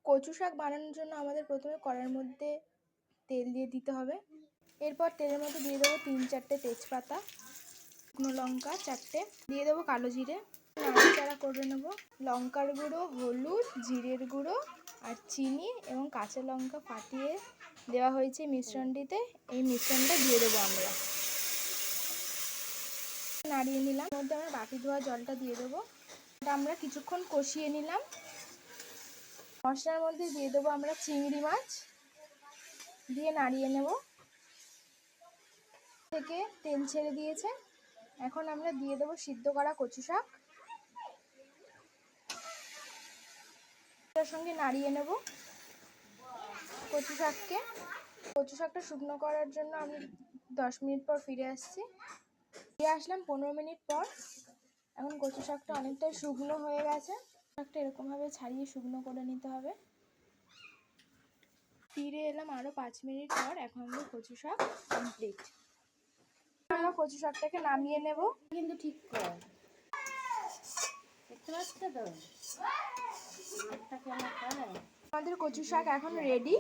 কচু শাক বানানোর জন্য আমাদের প্রথমে কড়াইয়ের মধ্যে তেল দিয়ে দিতে হবে। এরপর তেলের মধ্যে দিয়ে দেবো 3-4টে তেজপাতা, শুকনো লঙ্কা 4টে, দিয়ে দেবো কালো জিরে, নাড়াচাড়া করে নেবো। লঙ্কার গুঁড়ো, হলুদ, জিরের গুঁড়ো আর চিনি এবং কাঁচা লঙ্কা ফাটিয়ে দেওয়া হয়েছে মিশ্রণটিতে। এই মিশ্রণটা দিয়ে দেবো আমরা। নাড়িয়ে নিলাম। এর মধ্যে আমরা বাটি ধোয়া জলটা দিয়ে দেবো। এটা আমরা কিছুক্ষণ কষিয়ে নিলাম। মশলার মধ্যে দিয়ে দেবো আমরা চিংড়ি মাছ, দিয়ে নাড়িয়ে নেব। থেকে তেল ছেড়ে দিয়েছে। এখন আমরা দিয়ে দেবো সিদ্ধ করা কচু শাক, তার সঙ্গে নাড়িয়ে নেব কচু শাককে। কচু শাকটা শুকনো করার জন্য আমি 10 মিনিট পর ফিরে আসছি। ফিরে আসলাম 15 মিনিট পর। এখন কচু শাকটা অনেকটাই শুকনো হয়ে গেছে। শাকটা এরকমভাবে ছাড়িয়ে শুকনো করে নিতে হবে। ফিরে এলাম আরও 5 মিনিট পর। এখন আমাদের কচু শাক কমপ্লিট। আমরা কচু শাকটাকে নামিয়ে নেব। কিন্তু ঠিক কর, দেখতে পাচ্ছ তো একটা কেমন করে। আমাদের কচু শাক এখন রেডি।